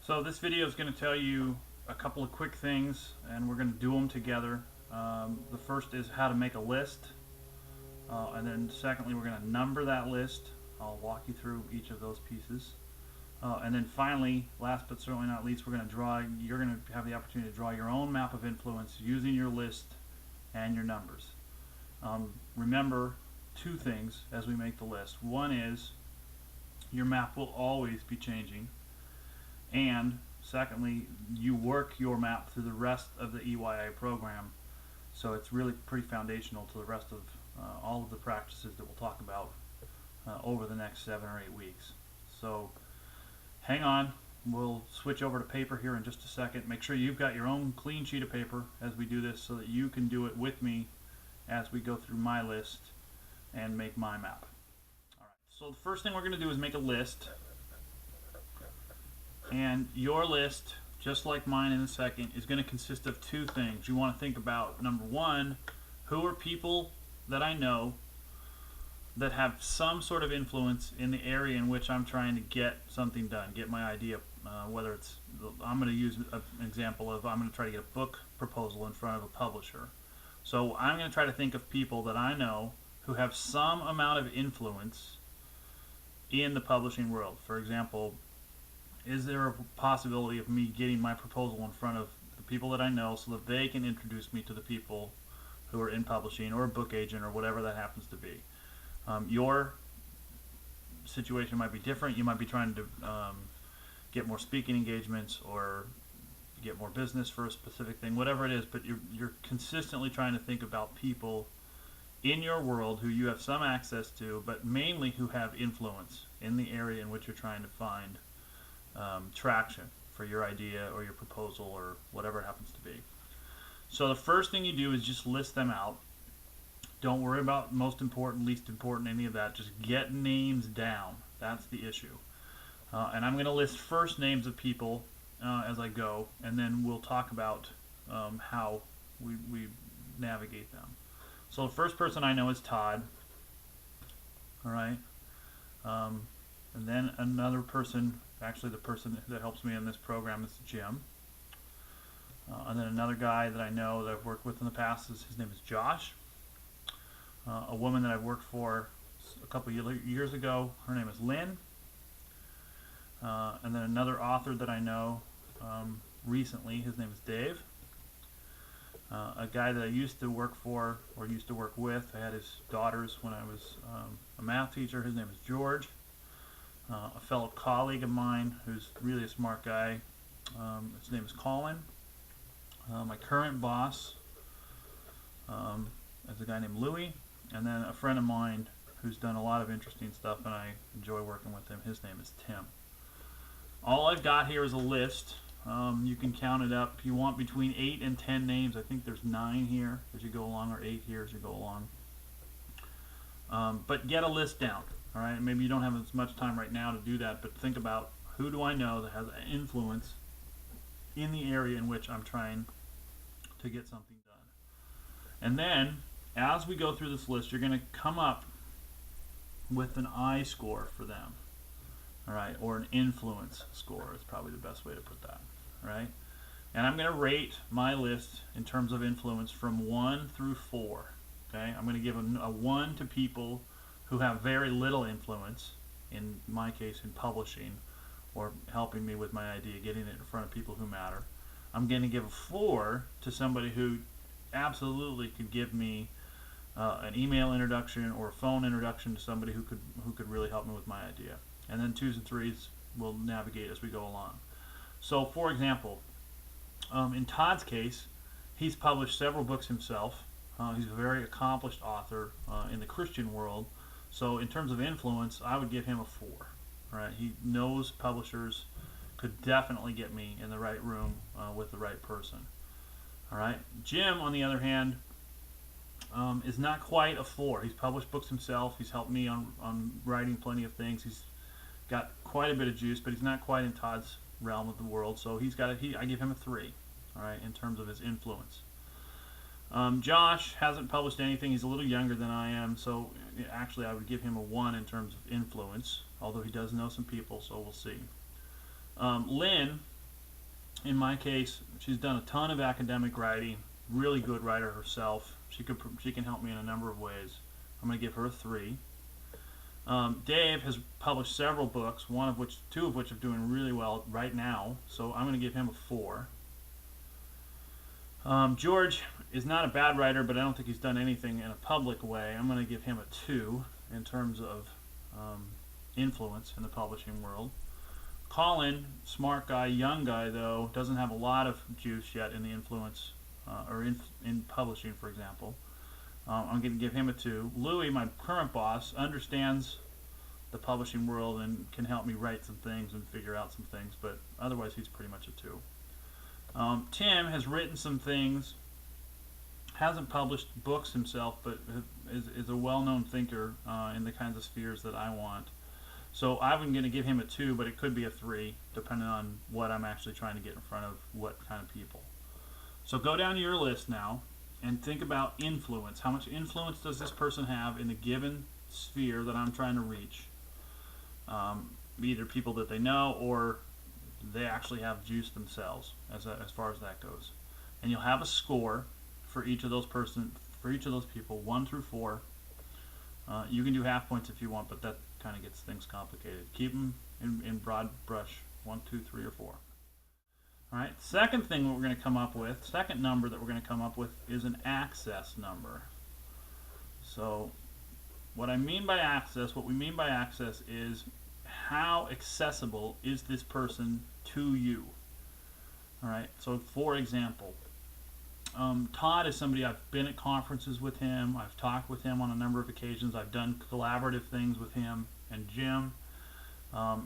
So this video is going to tell you a couple of quick things, and we're going to do them together. The first is how to make a list, and then secondly we're going to number that list. I'll walk you through each of those pieces. And then finally, last but certainly not least, you're going to have the opportunity to draw your own map of influence using your list and your numbers. Remember two things as we make the list. One is your map will always be changing, and secondly, you work your map through the rest of the EYI program, so it's really pretty foundational to the rest of all of the practices that we'll talk about over the next 7 or 8 weeks. So hang on, we'll switch over to paper here in just a second. Make sure you've got your own clean sheet of paper as we do this so that you can do it with me as we go through my list and make my map. Alright, so the first thing we're going to do is make a list. And your list, just like mine in a second, is going to consist of two things. You want to think about, number one, who are people that I know that have some sort of influence in the area in which I'm trying to get something done, get my idea, whether it's, I'm going to use an example of, I'm going to try to get a book proposal in front of a publisher. So I'm going to try to think of people that I know who have some amount of influence in the publishing world. For example, is there a possibility of me getting my proposal in front of the people that I know so that they can introduce me to the people who are in publishing, or a book agent, or whatever that happens to be? Your situation might be different. You might be trying to get more speaking engagements or get more business for a specific thing, whatever it is, but you're consistently trying to think about people in your world who you have some access to, but mainly who have influence in the area in which you're trying to find traction for your idea or your proposal or whatever it happens to be. So the first thing you do is just list them out. Don't worry about most important, least important, any of that. Just get names down. That's the issue. And I'm going to list first names of people as I go, and then we'll talk about how we navigate them. So the first person I know is Todd. All right. And then another person, actually the person that helps me in this program, is Jim. And then another guy that I know that I've worked with in the past, his name is Josh. A woman that I've worked for a couple years ago, her name is Lynn. And then another author that I know recently, his name is Dave. A guy that I used to work for, or used to work with, I had his daughters when I was a math teacher, his name is George. A fellow colleague of mine who's really a smart guy, his name is Colin. My current boss is a guy named Louie, and then a friend of mine who's done a lot of interesting stuff and I enjoy working with him, his name is Tim. All I've got here is a list. You can count it up. You want between 8 and 10 names. I think there's 9 here as you go along, or 8 here as you go along. But get a list down. All right, maybe you don't have as much time right now to do that, but think about, who do I know that has influence in the area in which I'm trying to get something done. And then, as we go through this list, you're going to come up with an I score for them. All right, or an influence score is probably the best way to put that. All right, and I'm going to rate my list in terms of influence from 1 through 4. Okay, I'm going to give a 1 to people who have very little influence, in my case in publishing, or helping me with my idea, getting it in front of people who matter. I'm going to give a 4 to somebody who absolutely could give me an email introduction or a phone introduction to somebody who could really help me with my idea. And then 2s and 3s will navigate as we go along. So for example, in Todd's case, he's published several books himself. He's a very accomplished author in the Christian world. So in terms of influence, I would give him a 4. All right, he knows publishers, could definitely get me in the right room with the right person. All right, Jim, on the other hand, is not quite a 4. He's published books himself. He's helped me on writing plenty of things. He's got quite a bit of juice, but he's not quite in Todd's realm of the world. So I give him a 3. All right, in terms of his influence. Josh hasn't published anything. He's a little younger than I am, so actually I would give him a 1 in terms of influence, although he does know some people, so we'll see. Lynn In my case, she's done a ton of academic writing, really good writer herself. She can help me in a number of ways. I'm going to give her a 3. Dave has published several books, two of which are doing really well right now, so I'm going to give him a 4. George is not a bad writer, but I don't think he's done anything in a public way. I'm going to give him a 2 in terms of influence in the publishing world. Colin, smart guy, young guy though, doesn't have a lot of juice yet in the influence or in publishing, for example. I'm going to give him a 2. Louis, my current boss, understands the publishing world and can help me write some things and figure out some things, but otherwise he's pretty much a 2. Tim has written some things, hasn't published books himself, but is a well-known thinker in the kinds of spheres that I want. So I'm going to give him a 2, but it could be a 3, depending on what I'm actually trying to get in front of what kind of people. So go down to your list now and think about influence. How much influence does this person have in the given sphere that I'm trying to reach? Either people that they know or they actually have juice themselves, as far as that goes. And you'll have a score for each of those people, 1 through 4. You can do half points if you want, but that kind of gets things complicated. Keep them in broad brush, 1, 2, 3, or 4. All right. Second thing that we're going to come up with, second number that we're going to come up with, is an access number. So what we mean by access is how accessible is this person to you. All right. So for example, Todd is somebody I've been at conferences with him. I've talked with him on a number of occasions. I've done collaborative things with him and Jim.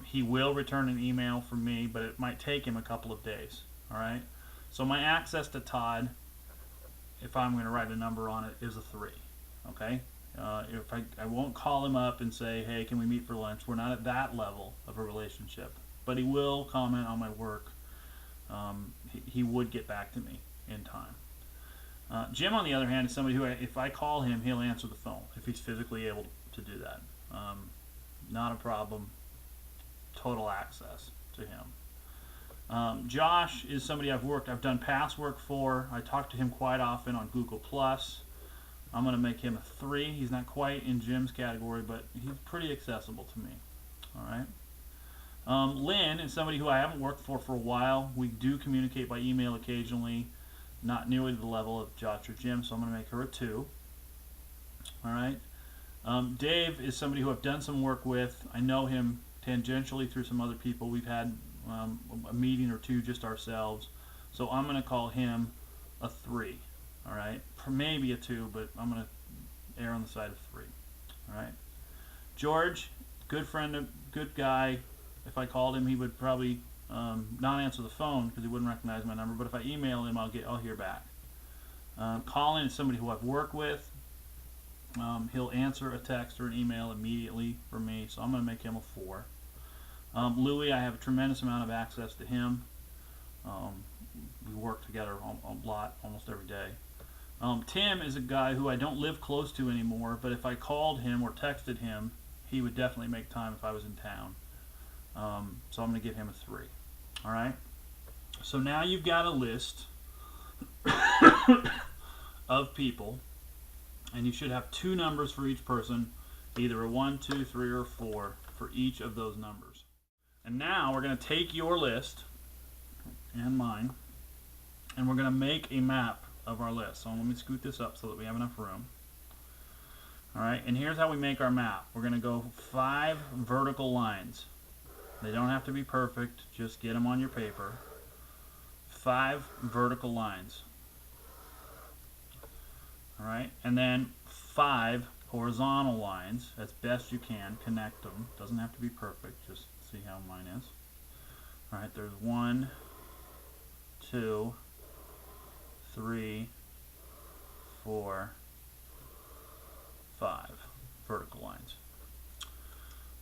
He will return an email from me, but it might take him a couple of days. All right. So my access to Todd, if I'm going to write a number on it, is a 3. Okay. If I won't call him up and say, hey, can we meet for lunch? We're not at that level of a relationship, but he will comment on my work. He would get back to me in time. Jim, on the other hand, is somebody who, if I call him, he'll answer the phone if he's physically able to do that. Not a problem. Total access to him. Josh is somebody I've done past work for. I talk to him quite often on Google+. I'm going to make him a 3. He's not quite in Jim's category, but he's pretty accessible to me. All right. Lynn is somebody who I haven't worked for a while. We do communicate by email occasionally, not nearly to the level of Josh or Jim, so I'm going to make her a 2. All right. Dave is somebody who I've done some work with. I know him tangentially through some other people. We've had a meeting or 2 just ourselves, so I'm going to call him a 3. All right, maybe a 2, but I'm going to err on the side of 3. All right. George, good friend, good guy. If I called him, he would probably not answer the phone because he wouldn't recognize my number. But if I email him, I'll hear back. Colin is somebody who I've worked with. He'll answer a text or an email immediately for me, so I'm going to make him a 4. Louis, I have a tremendous amount of access to him. We work together a lot, almost every day. Tim is a guy who I don't live close to anymore, but if I called him or texted him, he would definitely make time if I was in town. So I'm going to give him a 3. All right. So now you've got a list of people, and you should have 2 numbers for each person, either a 1, 2, 3, or 4 for each of those numbers. And now we're going to take your list and mine, and we're going to make a map of our list. So let me scoot this up so that we have enough room. All right, and here's how we make our map. We're going to go 5 vertical lines. They don't have to be perfect, just get them on your paper. 5 vertical lines. All right, and then 5 horizontal lines, as best you can, connect them. Doesn't have to be perfect, just see how mine is. All right, there's 1, 2, 3, 4, 5 vertical lines.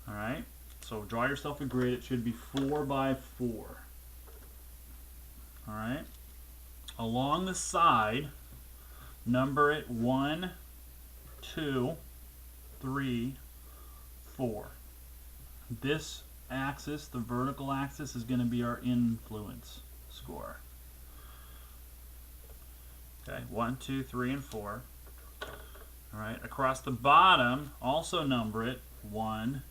All right, so draw yourself a grid. It should be 4 by 4. All right, along the side, number it 1, 2, 3, 4. This axis, the vertical axis, is going to be our influence score. Okay, 1, 2, 3, and 4. All right, across the bottom, also number it 1,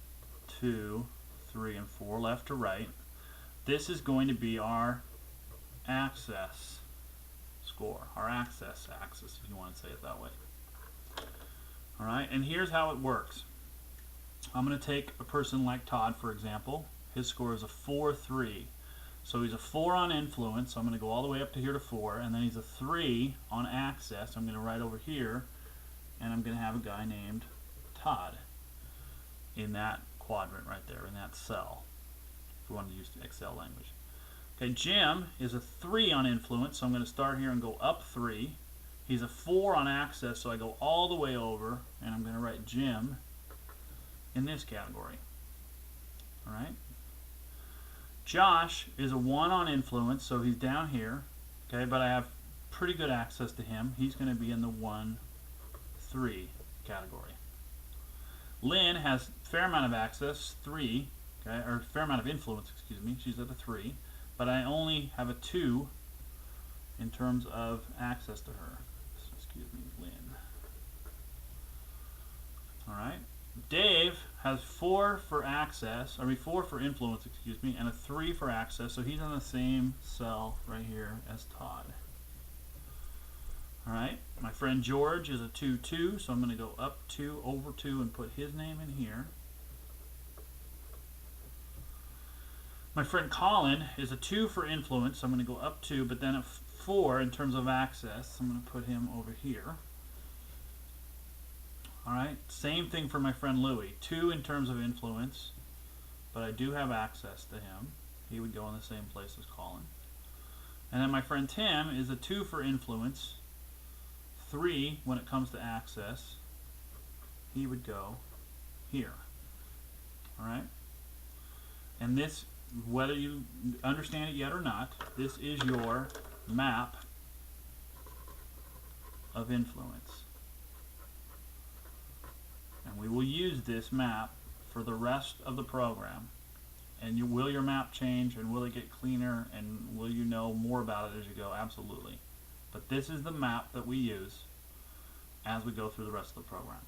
2, 3, and 4, left to right. This is going to be our access score, our access axis, if you want to say it that way. All right, and here's how it works. I'm going to take a person like Todd, for example. His score is a 4-3. So he's a 4 on influence, so I'm going to go all the way up to here to 4, and then he's a 3 on access. I'm going to write over here, and I'm going to have a guy named Todd in that quadrant right there, in that cell, if we wanted to use the Excel language. Okay, Jim is a 3 on influence, so I'm going to start here and go up 3. He's a 4 on access, so I go all the way over, and I'm going to write Jim in this category. All right. Josh is a 1 on influence, so he's down here, okay, but I have pretty good access to him. He's going to be in the 1-3 category. Lynn has a fair amount of access, 3, okay, or fair amount of influence, excuse me. She's at a 3, but I only have a 2 in terms of access to her. Excuse me, Lynn. All right. Dave has 4 for access, 4 for influence, excuse me, and a 3 for access, so he's in the same cell right here as Todd. All right, my friend George is a 2-2, so I'm going to go up 2, over 2, and put his name in here. My friend Colin is a 2 for influence, so I'm going to go up 2, but then a 4 in terms of access. I'm going to put him over here. Alright, same thing for my friend Louie. 2 in terms of influence, but I do have access to him. He would go in the same place as Colin. And then my friend Tim is a 2 for influence, 3 when it comes to access. He would go here. Alright? And this, whether you understand it yet or not, this is your map of influence. And we will use this map for the rest of the program. And will your map change, and will it get cleaner, and will you know more about it as you go? Absolutely. But this is the map that we use as we go through the rest of the program.